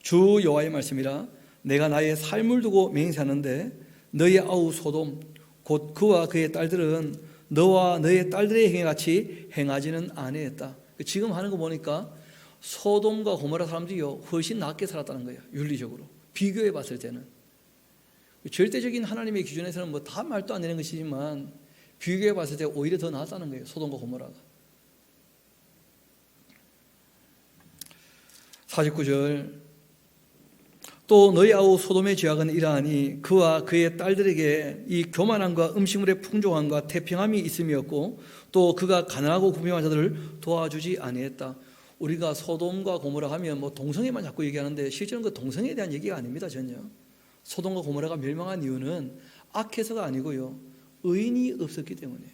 [SPEAKER 1] 주 여호와의 말씀이라. 내가 나의 삶을 두고 맹세하는데 너의 아우 소돔 곧 그와 그의 딸들은 너와 너의 딸들의 행위같이 행하지는 아니했다. 지금 하는 거 보니까 소돔과 고모라 사람들이요 훨씬 낫게 살았다는 거예요. 윤리적으로 비교해 봤을 때는. 절대적인 하나님의 기준에서는 뭐 다 말도 안 되는 것이지만 비교해 봤을 때 오히려 더 나았다는 거예요. 소돔과 고모라가. 49절, 또 너희 아우 소돔의 죄악은 이러하니 그와 그의 딸들에게 이 교만함과 음식물의 풍족함과 태평함이 있음이었고 또 그가 가난하고 구비한 자들을 도와주지 아니했다. 우리가 소돔과 고모라 하면 뭐 동성애만 자꾸 얘기하는데 실제로는 그 동성애에 대한 얘기가 아닙니다. 전혀. 소돔과 고모라가 멸망한 이유는 악해서가 아니고요, 의인이 없었기 때문에.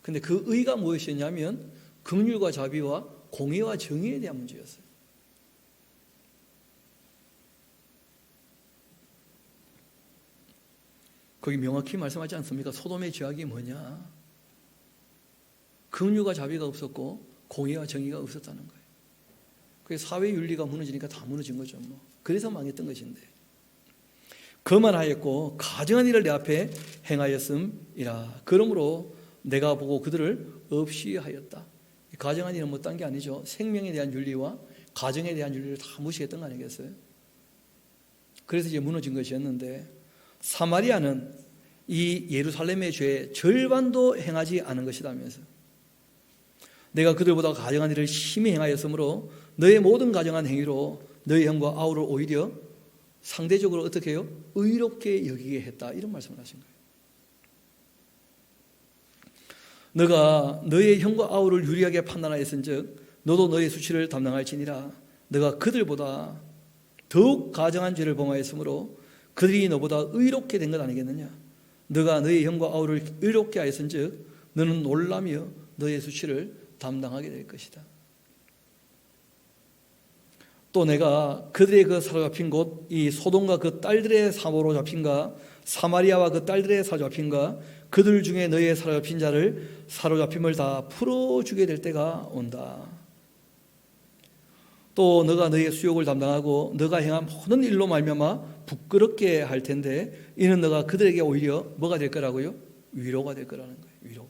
[SPEAKER 1] 근데 그 의가 무엇이었냐면 긍휼과 자비와 공의와 정의에 대한 문제였어요. 거기 명확히 말씀하지 않습니까? 소돔의 죄악이 뭐냐? 긍휼과 자비가 없었고 공의와 정의가 없었다는 거예요. 그게 사회 윤리가 무너지니까 다 무너진 거죠. 뭐. 그래서 망했던 것인데. 거만하였고 가증한 일을 내 앞에 행하였음이라. 그러므로 내가 보고 그들을 없이 하였다. 가증한 일은 뭐 딴 게 아니죠. 생명에 대한 윤리와 가정에 대한 윤리를 다 무시했던 거 아니겠어요? 그래서 이제 무너진 것이었는데, 사마리아는 이 예루살렘의 죄의 절반도 행하지 않은 것이다면서 내가 그들보다 가증한 일을 심히 행하였으므로 너의 모든 가증한 행위로 너의 형과 아우를 오히려 상대적으로 어떻게 해요? 의롭게 여기게 했다. 이런 말씀을 하신 거예요. 너가 너의 형과 아우를 유리하게 판단하였은즉 너도 너의 수치를 담당할지니라. 너가 그들보다 더욱 가증한 죄를 범하였으므로 그들이 너보다 의롭게 된 것 아니겠느냐. 너가 너의 형과 아우를 의롭게 하였은즉 너는 놀라며 너의 수치를 담당하게 될 것이다. 또 내가 그들의 그 사로잡힌 곳 이 소돔과 그 딸들의 사모로 잡힌가 사마리아와 그 딸들의 사로잡힌가 그들 중에 너의 사로잡힌 자를 사로잡힘을 다 풀어주게 될 때가 온다. 또 너가 너의 수욕을 담당하고 너가 행한 모든 일로 말미암아 부끄럽게 할 텐데 이는 너가 그들에게 오히려 뭐가 될 거라고요? 위로가 될 거라는 거예요. 위로가.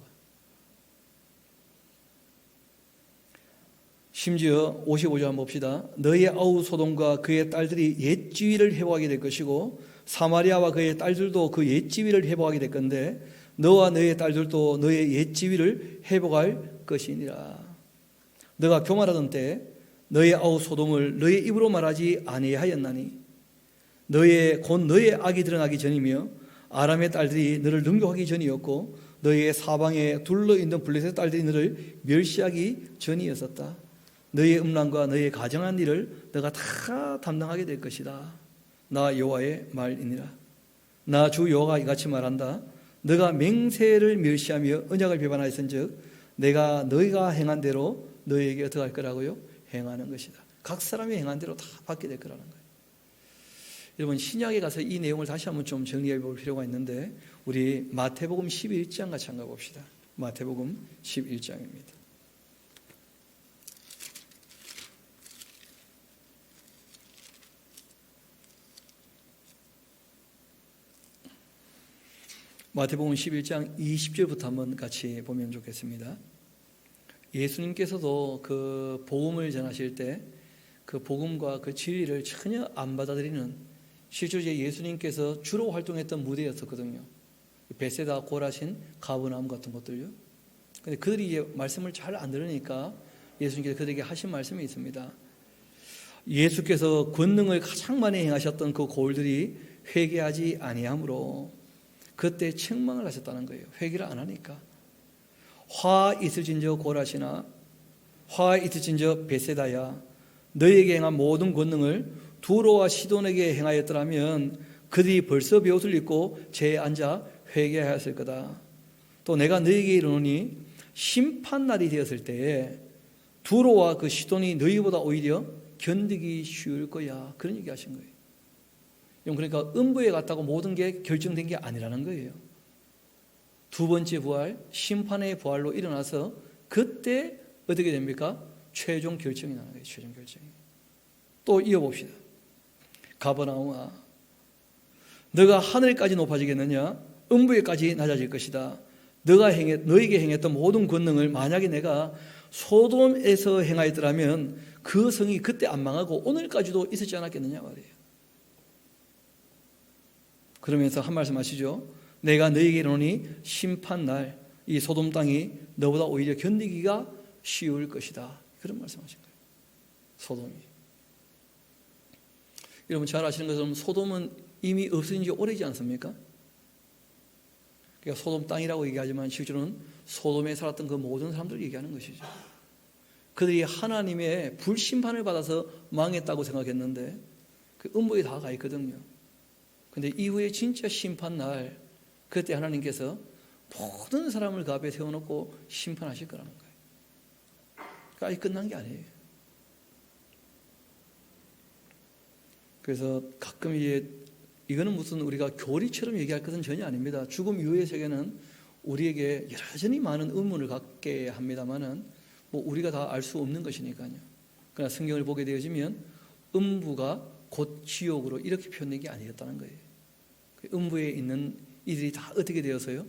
[SPEAKER 1] 심지어 55절 한번 봅시다. 너의 아우 소돔과 그의 딸들이 옛 지위를 회복하게 될 것이고 사마리아와 그의 딸들도 그 옛 지위를 회복하게 될 건데 너와 너의 딸들도 너의 옛 지위를 회복할 것이니라. 너가 교만하던 때 너의 아우 소돔을 너의 입으로 말하지 아니하였나니 곧 너의 악이 드러나기 전이며 아람의 딸들이 너를 능욕하기 전이었고 너의 사방에 둘러있는 블레셋 딸들이 너를 멸시하기 전이었었다. 너의 음란과 너의 가정한 일을 너가 다 담당하게 될 것이다. 나 여호와의 말이니라. 나 주 여호와가 이같이 말한다. 너가 맹세를 멸시하며 언약을 배반하였은즉 내가 너희가 행한 대로 너희에게 어떻게 할 거라고요? 행하는 것이다. 각 사람이 행한 대로 다 받게 될 거라는 거예요. 여러분 신약에 가서 이 내용을 다시 한번 좀 정리해 볼 필요가 있는데 우리 마태복음 11장 같이 한번 봅시다. 마태복음 11장입니다. 마태복음 11장 20절부터 한번 같이 보면 좋겠습니다. 예수님께서도 그 복음을 전하실 때 그 복음과 그 진리를 전혀 안 받아들이는 실제로 예수님께서 주로 활동했던 무대였었거든요. 베세다, 고라신, 가버나움 같은 것들요. 근데 그들이 이제 말씀을 잘 안 들으니까 예수님께서 그들에게 하신 말씀이 있습니다. 예수께서 권능을 가장 많이 행하셨던 그 고을들이 회개하지 아니하므로 그때 책망을 하셨다는 거예요. 회개를 안 하니까. 화 있을진저 고라시나 화 있을진저 베세다야 너희에게 행한 모든 권능을 두로와 시돈에게 행하였더라면 그들이 벌써 베옷을 입고 재에 앉아 회개하였을 거다. 또 내가 너희에게 이르노니 심판날이 되었을 때에 두로와 그 시돈이 너희보다 오히려 견디기 쉬울 거야. 그런 얘기 하신 거예요. 그러니까 음부에 갔다고 모든 게 결정된 게 아니라는 거예요. 두 번째 부활, 심판의 부활로 일어나서 그때 어떻게 됩니까? 최종 결정이 나는 거예요. 최종 결정이. 또 이어봅시다. 가버나움아, 너가 하늘까지 높아지겠느냐? 음부에까지 낮아질 것이다. 너에게 행했던 모든 권능을 만약에 내가 소돔에서 행하였더라면 그 성이 그때 안 망하고 오늘까지도 있었지 않았겠느냐 말이에요. 그러면서 한 말씀 하시죠. 내가 너에게 이르노니 심판날 이 소돔 땅이 너보다 오히려 견디기가 쉬울 것이다. 그런 말씀하신 거예요. 소돔이. 여러분 잘 아시는 것처럼 소돔은 이미 없어진 지 오래지 않습니까? 그러니까 소돔 땅이라고 얘기하지만 실제로는 소돔에 살았던 그 모든 사람들을 얘기하는 것이죠. 그들이 하나님의 불심판을 받아서 망했다고 생각했는데 그 음부에 다 가 있거든요. 근데 이후에 진짜 심판날 그때 하나님께서 모든 사람을 그 앞에 세워놓고 심판하실 거라는 거예요. 그러니까 아직 끝난 게 아니에요. 그래서 가끔 이거는 무슨 우리가 교리처럼 얘기할 것은 전혀 아닙니다. 죽음 이후의 세계는 우리에게 여전히 많은 의문을 갖게 합니다만은 뭐 우리가 다 알 수 없는 것이니까요. 그러나 성경을 보게 되어지면 음부가 곧 지옥으로 이렇게 표현된 게 아니었다는 거예요. 음부에 있는 이들이 다 어떻게 되어서요?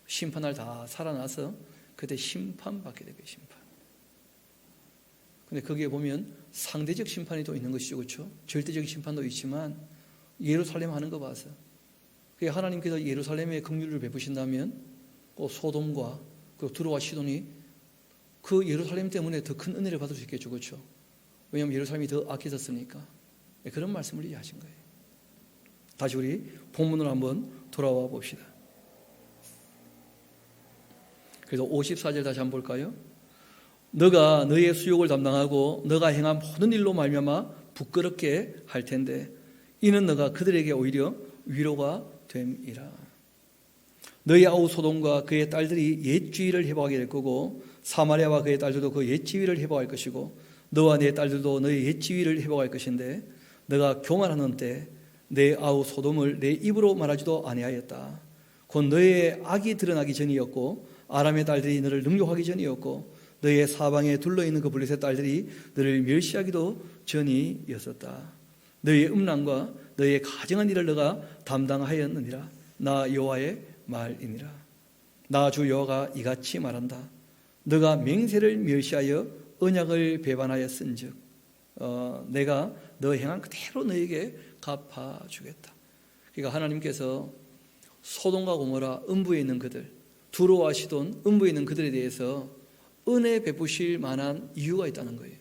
[SPEAKER 1] 심판날 다 살아나서 그때 심판받게 되고요. 심판. 근데 거기에 보면 상대적 심판이 또 있는 것이죠. 그렇죠? 절대적인 심판도 있지만 예루살렘 하는 거 봐서 하나님께서 예루살렘에 긍휼을 베푸신다면 소돔과 그 두로와 시돈이 그 예루살렘 때문에 더 큰 은혜를 받을 수 있겠죠. 그렇죠? 왜냐하면 예루살렘이 더 악해졌으니까. 그런 말씀을 하신 거예요. 다시 우리 본문으로 한번 돌아와 봅시다. 그래서 54절 다시 한번 볼까요? 너가 너의 수욕을 담당하고 너가 행한 모든 일로 말미암아 부끄럽게 할 텐데 이는 너가 그들에게 오히려 위로가 됨이라. 너희 아우 소돔과 그의 딸들이 옛 주의를 회복하게 될 거고 사마리아와 그의 딸들도 그 옛 지위를 회복할 것이고 너와 네 딸들도 너의 옛 지위를 회복할 것인데 너가 교만하는 때 내 아우 소돔을 내 입으로 말하지도 아니하였다. 곧 너의 악이 드러나기 전이었고 아람의 딸들이 너를 능욕하기 전이었고 너의 사방에 둘러있는 그 블레셋 딸들이 너를 멸시하기도 전이었었다. 너의 음란과 너의 가정한 일을 너가 담당하였느니라. 나 여호와의 말이니라. 나 주 여호와가 이같이 말한다. 너가 맹세를 멸시하여 언약을 배반하였은즉 내가 너 행한 그대로 너에게 갚아주겠다. 그러니까 하나님께서 소돔과 고모라 음부에 있는 그들 두로와 시돈, 음부에 있는 그들에 대해서 은혜 베푸실 만한 이유가 있다는 거예요.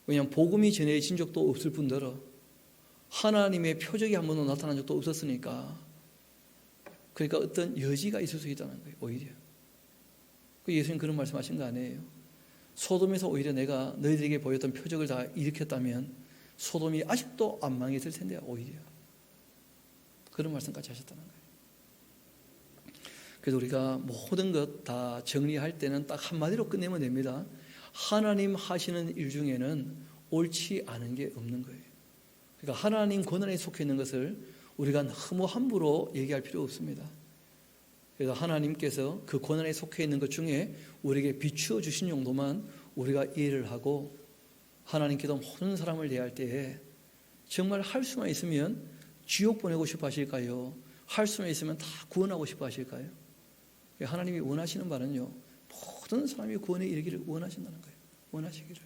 [SPEAKER 1] 왜냐하면 복음이 전해진 적도 없을 뿐더러 하나님의 표적이 한 번도 나타난 적도 없었으니까, 그러니까 어떤 여지가 있을 수 있다는 거예요. 오히려 예수님 그런 말씀하신 거 아니에요? 소돔에서 오히려 내가 너희들에게 보였던 표적을 다 일으켰다면 소돔이 아직도 안 망했을 텐데, 오히려 그런 말씀까지 하셨다는 거예요. 그래서 우리가 모든 것 다 정리할 때는 딱 한마디로 끝내면 됩니다. 하나님 하시는 일 중에는 옳지 않은 게 없는 거예요. 그러니까 하나님 권한에 속해 있는 것을 우리가 너무 함부로 얘기할 필요 없습니다. 그래서 하나님께서 그 권한에 속해 있는 것 중에 우리에게 비추어 주신 정도만 우리가 이해를 하고, 하나님께도 모든 사람을 대할 때에 정말 할 수만 있으면 지옥 보내고 싶어 하실까요? 할 수만 있으면 다 구원하고 싶어 하실까요? 하나님이 원하시는 바는요, 모든 사람이 구원에 이르기를 원하신다는 거예요. 원하시기를.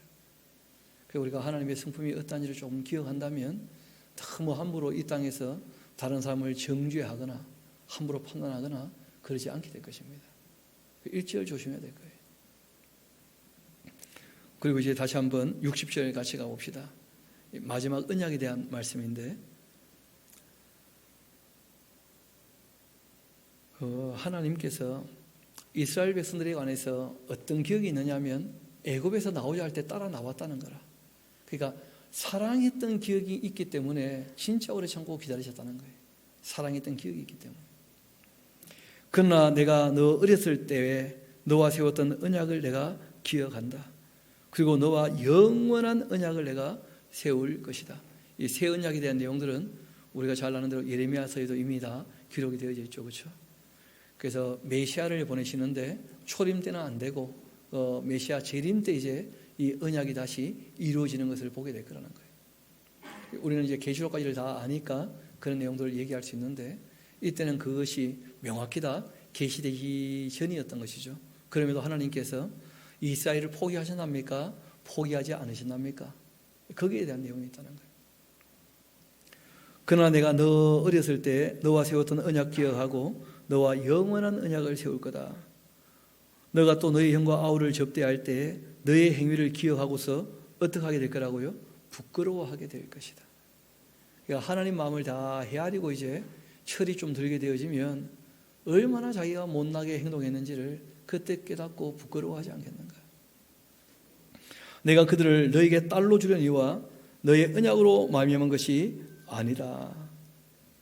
[SPEAKER 1] 그래서 우리가 하나님의 성품이 어떠한지를 조금 기억한다면 너무 함부로 이 땅에서 다른 사람을 정죄하거나 함부로 판단하거나 그러지 않게 될 것입니다. 일절 조심해야 될 거예요. 그리고 이제 다시 한번 60절 같이 가봅시다. 마지막 언약에 대한 말씀인데, 하나님께서 이스라엘 백성들에 관해서 어떤 기억이 있느냐면 애굽에서 나오자 할 때 따라 나왔다는 거라. 그러니까 사랑했던 기억이 있기 때문에 진짜 오래 참고 기다리셨다는 거예요. 사랑했던 기억이 있기 때문에. 그러나 내가 너 어렸을 때에 너와 세웠던 언약을 내가 기억한다. 그리고 너와 영원한 언약을 내가 세울 것이다. 이 새 언약에 대한 내용들은 우리가 잘 아는 대로 예레미야서에도 이미 다 기록이 되어져 있죠. 그렇죠? 그래서 메시아를 보내시는데 초림 때는 안 되고 메시아 재림 때 이제 이 언약이 다시 이루어지는 것을 보게 될 거라는 거예요. 우리는 이제 계시록까지를 다 아니까 그런 내용들을 얘기할 수 있는데, 이때는 그것이 명확히 다 계시되기 전이었던 것이죠. 그럼에도 하나님께서 이스라엘을 포기하셨답니까? 포기하지 않으셨답니까? 거기에 대한 내용이 있다는 거예요. 그러나 내가 너 어렸을 때 너와 세웠던 언약 기억하고 너와 영원한 언약을 세울 거다. 너가 또 너의 형과 아우를 접대할 때 너의 행위를 기억하고서 어떻게 하게 될 거라고요? 부끄러워하게 될 것이다. 그러니까 하나님 마음을 다 헤아리고 이제 철이 좀 들게 되어지면 얼마나 자기가 못나게 행동했는지를 그때 깨닫고 부끄러워하지 않겠는가. 내가 그들을 너에게 딸로 주려니와 너의 언약으로 말미암은 것이 아니라.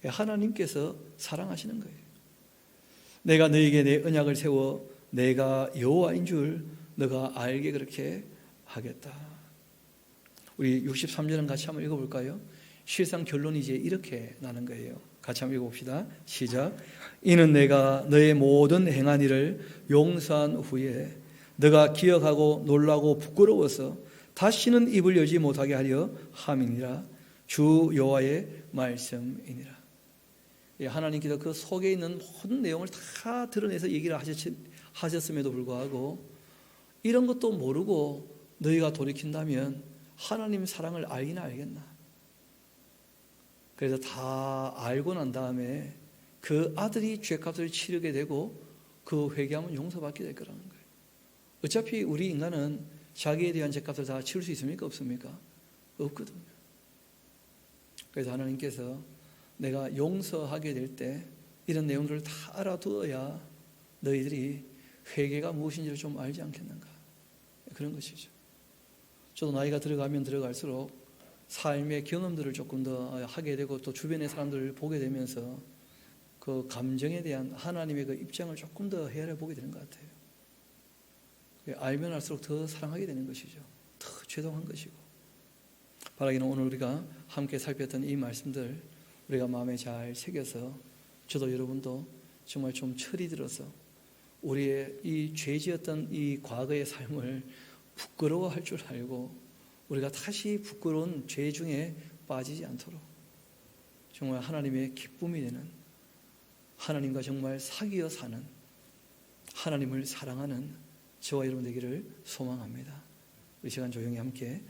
[SPEAKER 1] 하나님께서 사랑하시는 거예요. 내가 너에게 내 언약을 세워 내가 여호와인 줄 너가 알게 그렇게 하겠다. 우리 63절은 같이 한번 읽어볼까요? 실상 결론이 이제 이렇게 나는 거예요. 같이 한번 읽어봅시다. 시작. 이는 내가 너의 모든 행한 일을 용서한 후에 너가 기억하고 놀라고 부끄러워서 다시는 입을 열지 못하게 하려 함이니라. 주 여호와의 말씀이니라. 하나님께서 그 속에 있는 모든 내용을 다 드러내서 얘기를 하셨음에도 불구하고 이런 것도 모르고 너희가 돌이킨다면 하나님 사랑을 알기나 알겠나. 그래서 다 알고 난 다음에 그 아들이 죄값을 치르게 되고 그 회개하면 용서받게 될 거라는 거예요. 어차피 우리 인간은 자기에 대한 죄값을 다 치를 수 있습니까? 없습니까? 없거든요. 그래서 하나님께서 내가 용서하게 될 때 이런 내용들을 다 알아두어야 너희들이 회개가 무엇인지를 좀 알지 않겠는가. 그런 것이죠. 저도 나이가 들어가면 들어갈수록 삶의 경험들을 조금 더 하게 되고 또 주변의 사람들을 보게 되면서 그 감정에 대한 하나님의 그 입장을 조금 더 헤아려 보게 되는 것 같아요. 알면 알수록 더 사랑하게 되는 것이죠. 더 죄송한 것이고. 바라기는 오늘 우리가 함께 살폈던 이 말씀들 우리가 마음에 잘 새겨서 저도 여러분도 정말 좀 철이 들어서 우리의 이 죄지었던 이 과거의 삶을 부끄러워할 줄 알고 우리가 다시 부끄러운 죄 중에 빠지지 않도록 정말 하나님의 기쁨이 되는, 하나님과 정말 사귀어 사는, 하나님을 사랑하는 저와 여러분 되기를 소망합니다. 이 시간 조용히 함께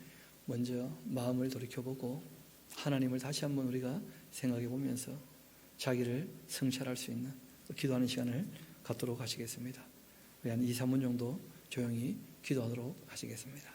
[SPEAKER 1] 먼저 마음을 돌이켜보고 하나님을 다시 한번 우리가 생각해 보면서 자기를 성찰할 수 있는 기도하는 시간을 갖도록 하시겠습니다. 우리 한 2, 3분 정도 조용히 기도하도록 하시겠습니다.